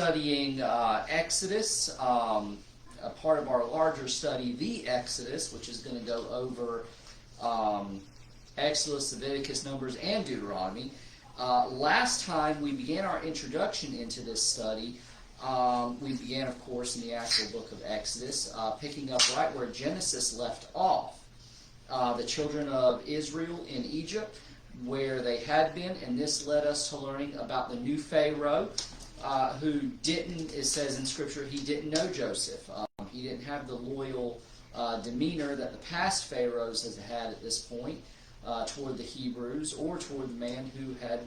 studying Exodus, a part of our larger study, the Exodus, which is going to go over Exodus, Leviticus, Numbers, and Deuteronomy. Last time we began our introduction into this study, we began, of course, in the actual book of Exodus, picking up right where Genesis left off. The children of Israel in Egypt, where they had been, and this led us to learning about the new Pharaoh, who didn't, it says in Scripture, he didn't know Joseph. He didn't have the loyal demeanor that the past Pharaohs has had at this point toward the Hebrews, or toward the man who had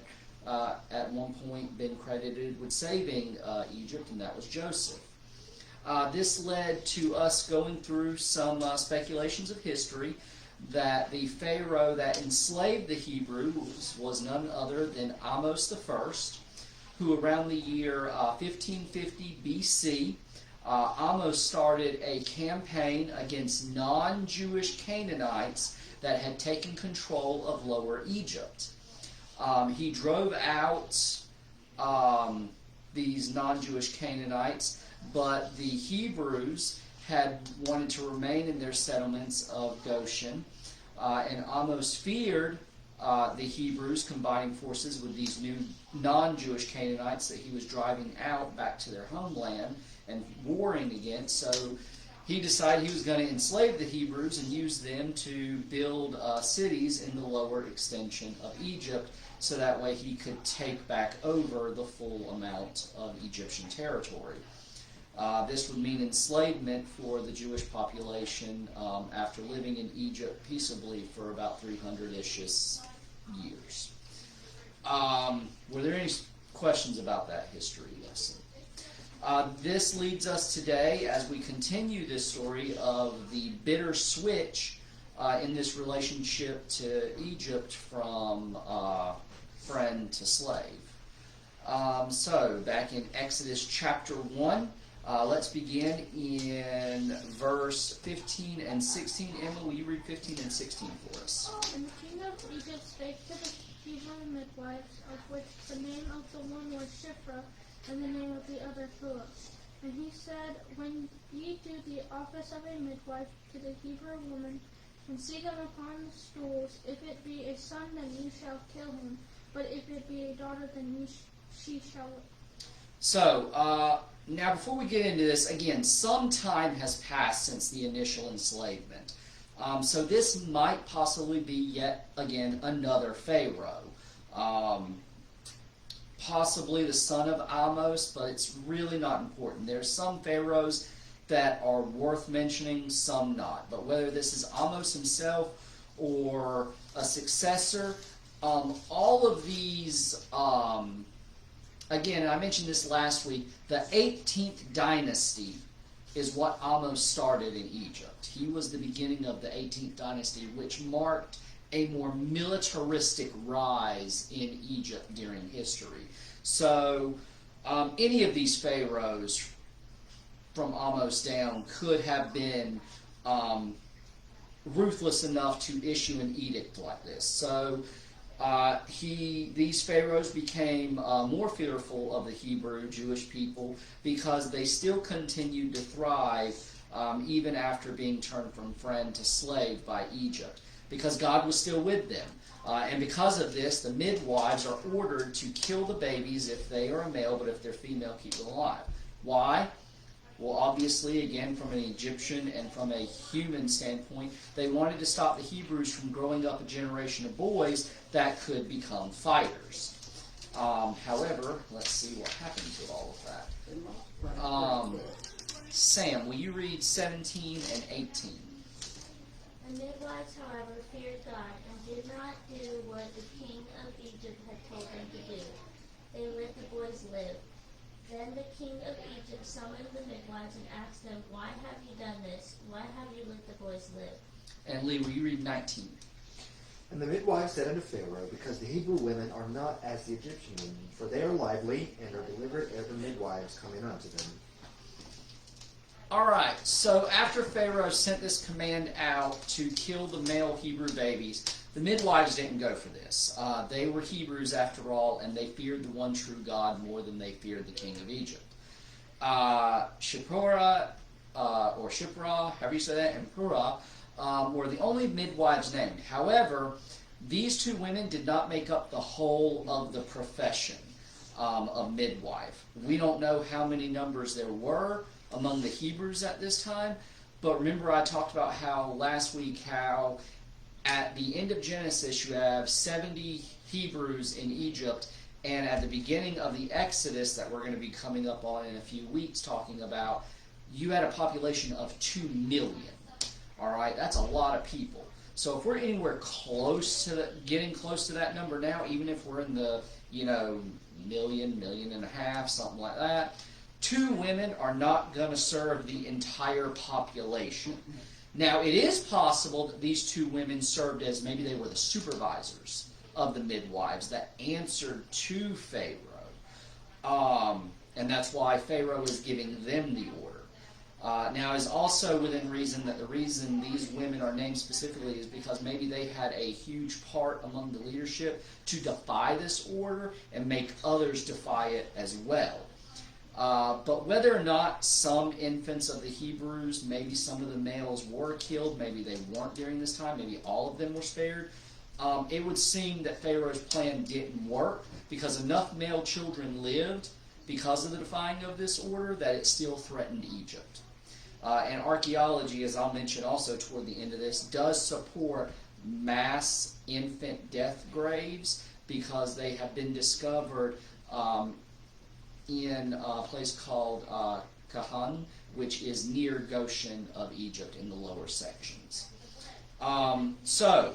at one point been credited with saving Egypt, and that was Joseph. This led to us going through some speculations of history that the Pharaoh that enslaved the Hebrews was none other than Amos I, who around the year 1550 BC, Amos started a campaign against non-Jewish Canaanites that had taken control of Lower Egypt. He drove out these non-Jewish Canaanites, but the Hebrews had wanted to remain in their settlements of Goshen, and Amos feared the Hebrews combining forces with these new non-Jewish Canaanites that he was driving out back to their homeland and warring against. So he decided he was going to enslave the Hebrews and use them to build cities in the lower extension of Egypt, so that way he could take back over the full amount of Egyptian territory. This would mean enslavement for the Jewish population after living in Egypt peaceably for about 300-ish years. Were there any questions about that history lesson? This leads us today, as we continue this story of the bitter switch in this relationship to Egypt from friend to slave. So, back in Exodus chapter 1, let's begin in verse 15 and 16. Emma, will you read 15 and 16 for us? And the king of Egypt spake to the Hebrew midwives, of which the name of the one was Shiphrah, and the name of the other Philip. And he said, When ye do the office of a midwife to the Hebrew woman, and see them upon the stools, if it be a son, then ye shall kill him, but if it be a daughter, then she shall live. So, now before we get into this, again, some time has passed since the initial enslavement. So this might possibly be yet again another Pharaoh. Possibly the son of Amos, but it's really not important. There's some pharaohs that are worth mentioning, some not. But whether this is Amos himself or a successor, all of these, again, I mentioned this last week, the 18th dynasty is what Amos started in Egypt. He was the beginning of the 18th dynasty, which marked a more militaristic rise in Egypt during history. So any of these pharaohs from Amos down could have been ruthless enough to issue an edict like this. So these pharaohs became more fearful of the Hebrew Jewish people because they still continued to thrive even after being turned from friend to slave by Egypt, because God was still with them. And because of this, the midwives are ordered to kill the babies if they are a male, but if they're female, keep them alive. Why? Well, obviously, again, from an Egyptian and from a human standpoint, they wanted to stop the Hebrews from growing up a generation of boys that could become fighters. However, let's see what happened to all of that. Sam, will you read 17 and 18? The midwives, however, feared God and did not do what the king of Egypt had told them to do. They let the boys live. Then the king of Egypt summoned the midwives and asked them, Why have you done this? Why have you let the boys live? And Lee, will you read 19? And the midwives said unto Pharaoh, Because the Hebrew women are not as the Egyptian women, for they are lively, and are delivered as the midwives come in unto them. Alright, so after Pharaoh sent this command out to kill the male Hebrew babies, the midwives didn't go for this. They were Hebrews after all, and they feared the one true God more than they feared the king of Egypt. Shipporah, or Shipra, however you say that, and Purah, were the only midwives named. However, these two women did not make up the whole of the profession of midwife. We don't know how many numbers there were among the Hebrews at this time, but remember I talked about how last week how at the end of Genesis you have 70 Hebrews in Egypt, and at the beginning of the Exodus that we're going to be coming up on in a few weeks talking about, you had a population of 2 million. All right, that's a lot of people. So if we're anywhere close to getting close to that number now, even if we're in the million and a half, something like that, 2 women are not going to serve the entire population. Now, it is possible that these 2 women served as maybe they were the supervisors of the midwives that answered to Pharaoh. And that's why Pharaoh is giving them the order. Now, is also within reason that the reason these women are named specifically is because maybe they had a huge part among the leadership to defy this order and make others defy it as well. But whether or not some infants of the Hebrews, maybe some of the males were killed, maybe they weren't during this time, maybe all of them were spared, it would seem that Pharaoh's plan didn't work because enough male children lived because of the defying of this order that it still threatened Egypt. And archaeology, as I'll mention also toward the end of this, does support mass infant death graves because they have been discovered in a place called Kahan, which is near Goshen of Egypt in the lower sections. So,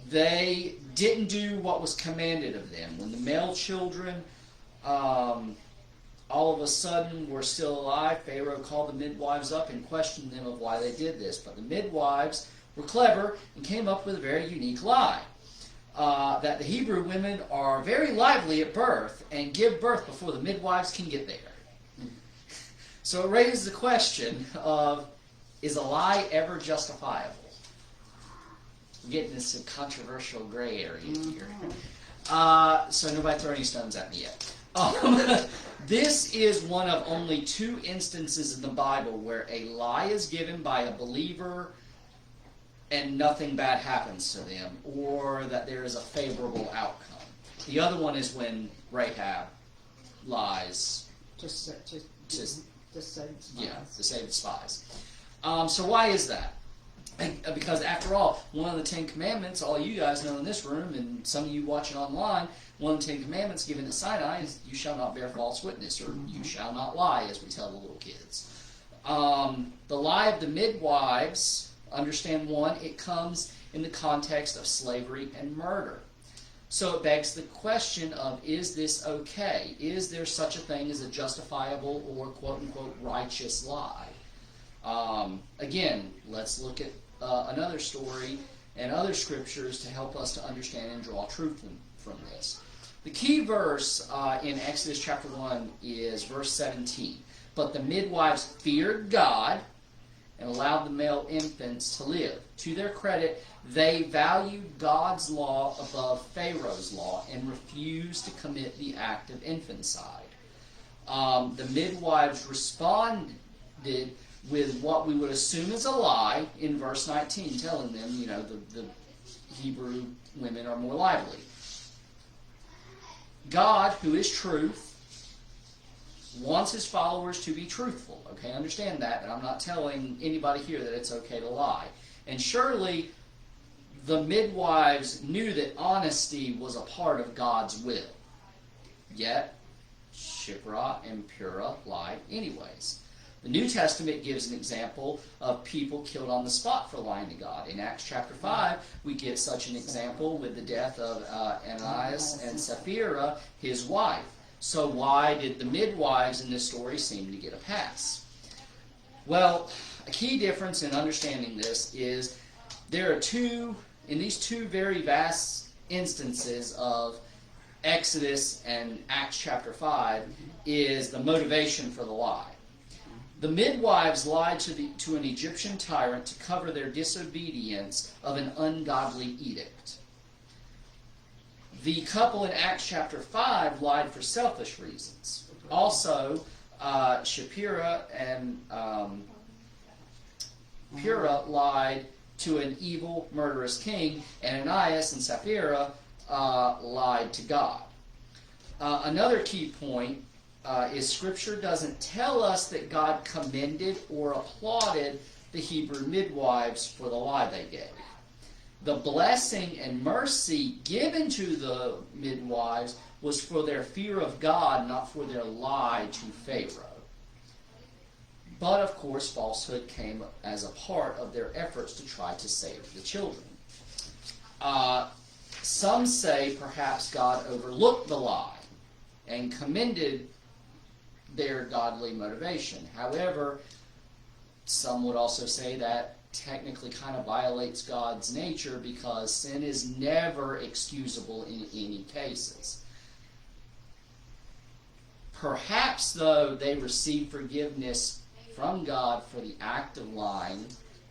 they didn't do what was commanded of them. When the male children all of a sudden were still alive, Pharaoh called the midwives up and questioned them of why they did this. But the midwives were clever and came up with a very unique lie. That the Hebrew women are very lively at birth and give birth before the midwives can get there. So it raises the question of, is a lie ever justifiable? We're getting into some controversial gray area here. So nobody throw any stones at me yet. This is one of only 2 instances in the Bible where a lie is given by a believer and nothing bad happens to them, or that there is a favorable outcome. The other one is when Rahab lies to save the spies. Yeah, to save the spies. So why is that? Because after all, one of the 10 Commandments, all you guys know in this room, and some of you watching online, one of the 10 Commandments given at Sinai is, you shall not bear false witness, or you shall not lie, as we tell the little kids. The lie of the midwives, understand one, it comes in the context of slavery and murder. So it begs the question of, is this okay? Is there such a thing as a justifiable or quote-unquote righteous lie? Again, let's look at another story and other scriptures to help us to understand and draw truth from this. The key verse in Exodus chapter 1 is verse 17. But the midwives feared God and allowed the male infants to live. To their credit, they valued God's law above Pharaoh's law and refused to commit the act of infanticide. The midwives responded with what we would assume is a lie in verse 19, telling them, the Hebrew women are more lively. God, who is truth, wants his followers to be truthful. Okay, understand that, and I'm not telling anybody here that it's okay to lie. And surely the midwives knew that honesty was a part of God's will. Yet, Shipra and Purah lied anyways. The New Testament gives an example of people killed on the spot for lying to God. In Acts chapter 5, we get such an example with the death of Ananias and Sapphira, his wife. So why did the midwives in this story seem to get a pass? Well, a key difference in understanding this is there are in these two very vast instances of Exodus and Acts chapter 5, is the motivation for the lie. The midwives lied to an Egyptian tyrant to cover their disobedience of an ungodly edict. The couple in Acts chapter 5 lied for selfish reasons. Also, Shapira and Purah lied to an evil, murderous king, and Ananias and Sapphira lied to God. Another key point is Scripture doesn't tell us that God commended or applauded the Hebrew midwives for the lie they gave. The blessing and mercy given to the midwives was for their fear of God, not for their lie to Pharaoh. But, of course, falsehood came as a part of their efforts to try to save the children. Some say perhaps God overlooked the lie and commended their godly motivation. However, some would also say that technically kind of violates God's nature because sin is never excusable in any cases. Perhaps, though, they received forgiveness from God for the act of lying,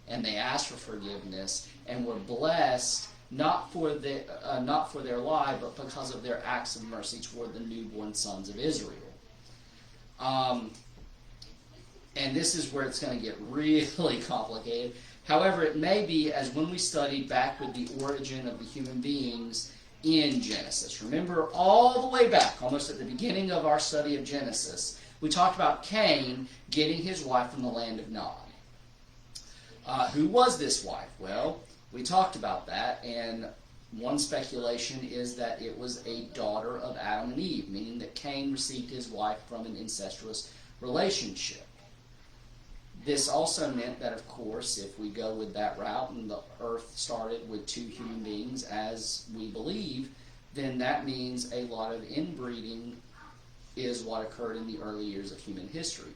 and they asked for forgiveness and were blessed not for their lie, but because of their acts of mercy toward the newborn sons of Israel. And this is where it's going to get really complicated. However, it may be as when we studied back with the origin of the human beings in Genesis. Remember, all the way back, almost at the beginning of our study of Genesis, we talked about Cain getting his wife from the land of Nod. Who was this wife? Well, we talked about that, and one speculation is that it was a daughter of Adam and Eve, meaning that Cain received his wife from an incestuous relationship. This also meant that, of course, if we go with that route and the earth started with two human beings, as we believe, then that means a lot of inbreeding is what occurred in the early years of human history.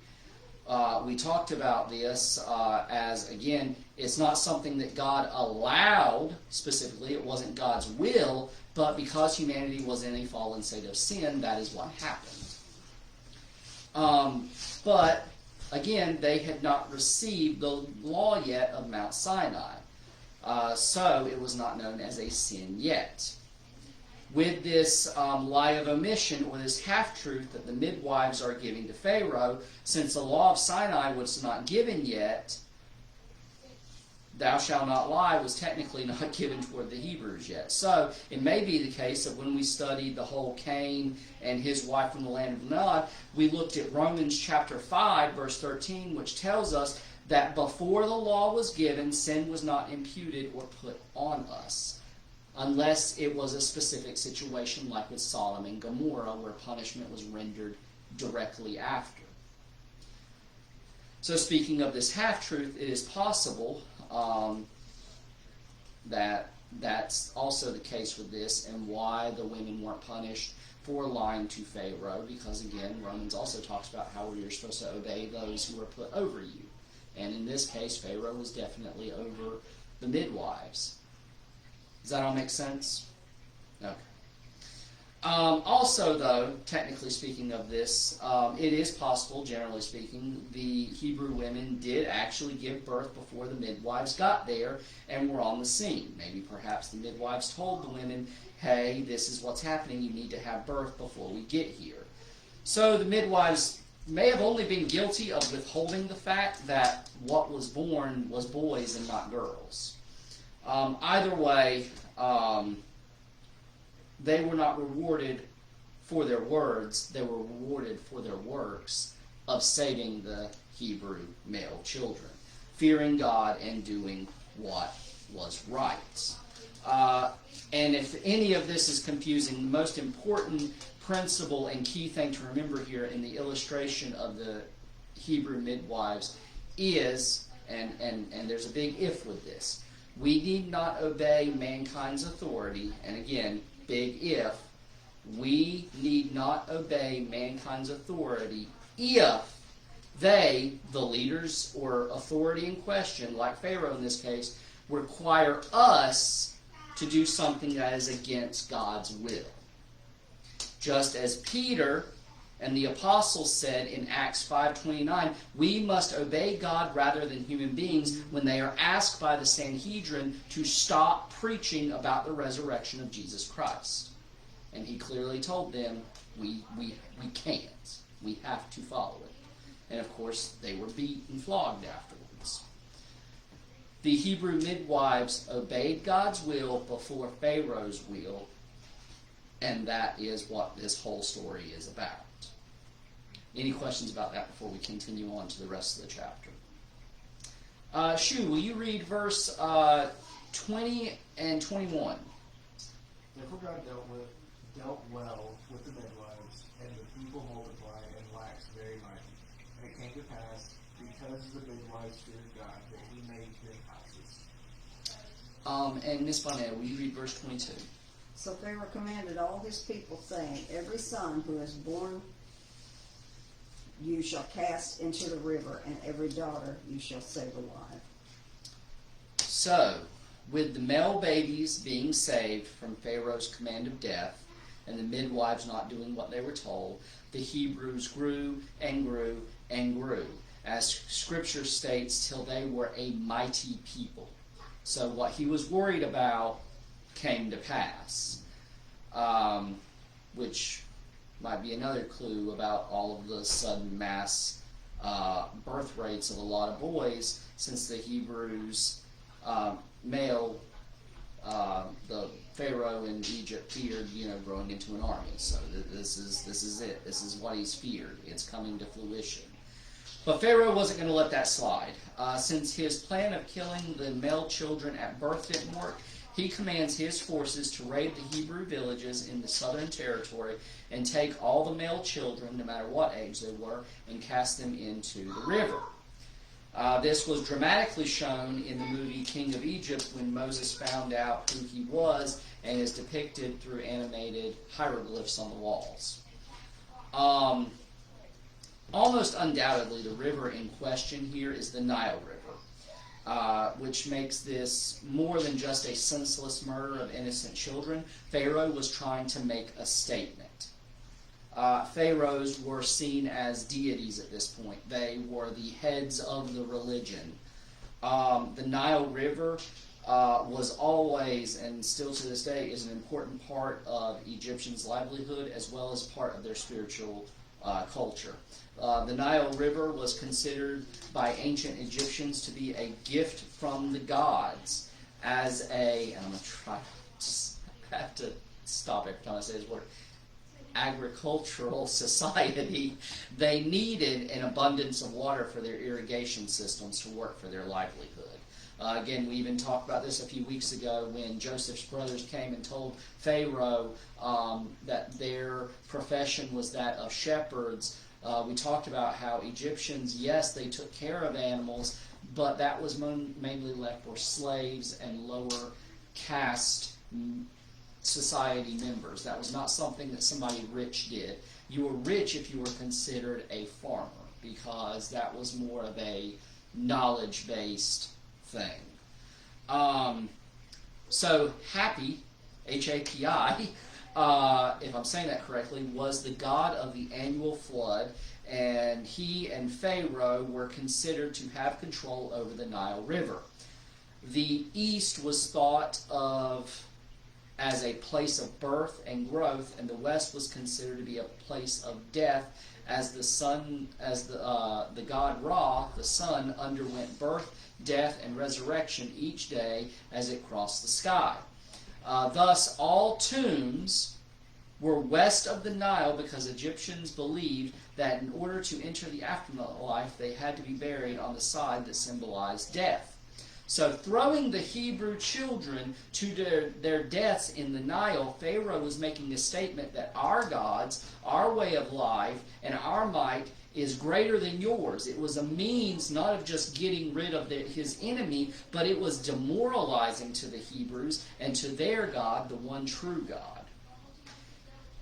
We talked about this as, again, it's not something that God allowed specifically. It wasn't God's will, but because humanity was in a fallen state of sin, that is what happened. But again, they had not received the law yet of Mount Sinai. So it was not known as a sin yet. With this lie of omission, or this half-truth that the midwives are giving to Pharaoh, since the law of Sinai was not given yet, thou shalt not lie was technically not given toward the Hebrews yet. So it may be the case that when we studied the whole Cain and his wife from the land of Nod, we looked at Romans chapter 5, verse 13, which tells us that before the law was given, sin was not imputed or put on us, unless it was a specific situation like with Sodom and Gomorrah, where punishment was rendered directly after. So speaking of this half-truth, it is possible that that's also the case with this, and why the women weren't punished for lying to Pharaoh, because again, Romans also talks about how you're supposed to obey those who are put over you. And in this case, Pharaoh was definitely over the midwives. Does that all make sense? Okay. Also, though, technically speaking of this, it is possible, generally speaking, the Hebrew women did actually give birth before the midwives got there and were on the scene. Maybe perhaps the midwives told the women, hey, this is what's happening, you need to have birth before we get here. So the midwives may have only been guilty of withholding the fact that what was born was boys and not girls. Either way, they were not rewarded for their words, they were rewarded for their works of saving the Hebrew male children, fearing God and doing what was right. And if any of this is confusing, the most important principle and key thing to remember here in the illustration of the Hebrew midwives is, and there's a big if with this, we need not obey mankind's authority, and again, big if, we need not obey mankind's authority if they, the leaders or authority in question, like Pharaoh in this case, require us to do something that is against God's will. Just as Peter and the apostles said in Acts 5:29, we must obey God rather than human beings when they are asked by the Sanhedrin to stop preaching about the resurrection of Jesus Christ. And he clearly told them, we can't. We have to follow it. And of course, they were beaten, flogged afterwards. The Hebrew midwives obeyed God's will before Pharaoh's will, and that is what this whole story is about. Any questions about that before we continue on to the rest of the chapter? Shu, will you read verse 20 and 21? Therefore God dealt well with the midwives, and the people multiplied and waxed very mighty. And it came to pass, because the midwives feared God, that he made them houses. And Miss Bonnet, will you read verse 22? So Pharaoh commanded all his people, saying, every son who is born you shall cast into the river, and every daughter you shall save alive. So, with the male babies being saved from Pharaoh's command of death, and the midwives not doing what they were told, the Hebrews grew and grew and grew, as Scripture states, till they were a mighty people. So what he was worried about came to pass, which might be another clue about all of the sudden mass birth rates of a lot of boys, since the Hebrews male, the Pharaoh in Egypt feared, growing into an army. So this is it. This is what he's feared. It's coming to fruition. But Pharaoh wasn't going to let that slide. Since his plan of killing the male children at birth didn't work, he commands his forces to raid the Hebrew villages in the southern territory and take all the male children, no matter what age they were, and cast them into the river. This was dramatically shown in the movie King of Egypt, when Moses found out who he was, and is depicted through animated hieroglyphs on the walls. Almost undoubtedly, the river in question here is the Nile River, which makes this more than just a senseless murder of innocent children. Pharaoh was trying to make a statement. Pharaohs were seen as deities at this point. They were the heads of the religion. The Nile River was always, and still to this day, is an important part of Egyptians' livelihood, as well as part of their spiritual culture. The Nile River was considered by ancient Egyptians to be a gift from the gods, as and I'm going to have to stop every time I say this word, agricultural society. They needed an abundance of water for their irrigation systems to work for their livelihood. Again, we even talked about this a few weeks ago when Joseph's brothers came and told Pharaoh that their profession was that of shepherds. We talked about how Egyptians, yes, they took care of animals, but that was mainly left for slaves and lower caste society members. That was not something that somebody rich did. You were rich if you were considered a farmer, because that was more of a knowledge-based thing. So Hapi, H-A-P-I, if I'm saying that correctly, was the god of the annual flood, and he and Pharaoh were considered to have control over the Nile River. The east was thought of as a place of birth and growth, and the west was considered to be a place of death, as the sun, as the god Ra, the sun, underwent birth, death, and resurrection each day as it crossed the sky. Thus, all tombs were west of the Nile, because Egyptians believed that in order to enter the afterlife, they had to be buried on the side that symbolized death. So, throwing the Hebrew children to their deaths in the Nile, Pharaoh was making a statement that our gods, our way of life, and our might is greater than yours. It was a means not of just getting rid of his enemy, but it was demoralizing to the Hebrews and to their God, the one true God.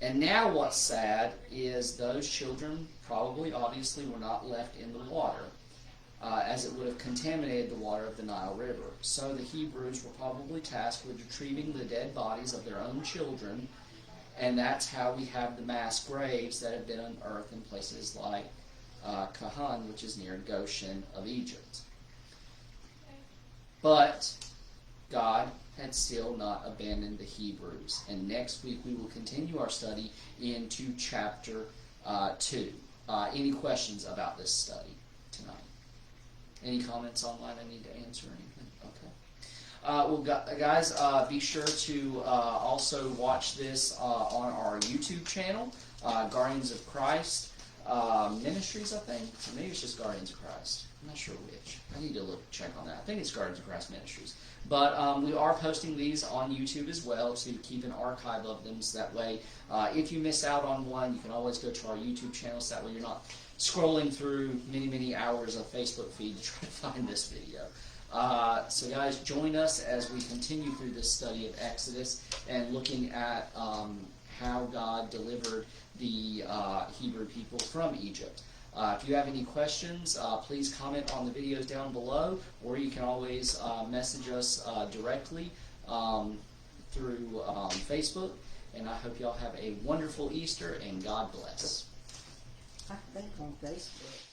And now what's sad is those children probably, obviously, were not left in the water, as it would have contaminated the water of the Nile River. So the Hebrews were probably tasked with retrieving the dead bodies of their own children, and that's how we have the mass graves that have been unearthed in places like Kahan, which is near Goshen of Egypt. But God had still not abandoned the Hebrews, and next week we will continue our study into chapter 2. Any questions about this study tonight? Any comments online I need to answer or anything? Okay. Well, guys, be sure to also watch this on our YouTube channel, Guardians of Christ Ministries, I think. Or maybe it's just Guardians of Christ. I'm not sure which. I need to check on that. I think it's Guardians of Christ Ministries. But we are posting these on YouTube as well to keep an archive of them. So that way, if you miss out on one, you can always go to our YouTube channel. So that way you're not scrolling through many, many hours of Facebook feed to try to find this video. So guys, join us as we continue through this study of Exodus and looking at how God delivered the Hebrew people from Egypt. If you have any questions, please comment on the videos down below, or you can always message us directly through Facebook. And I hope y'all have a wonderful Easter, and God bless. I think on Facebook.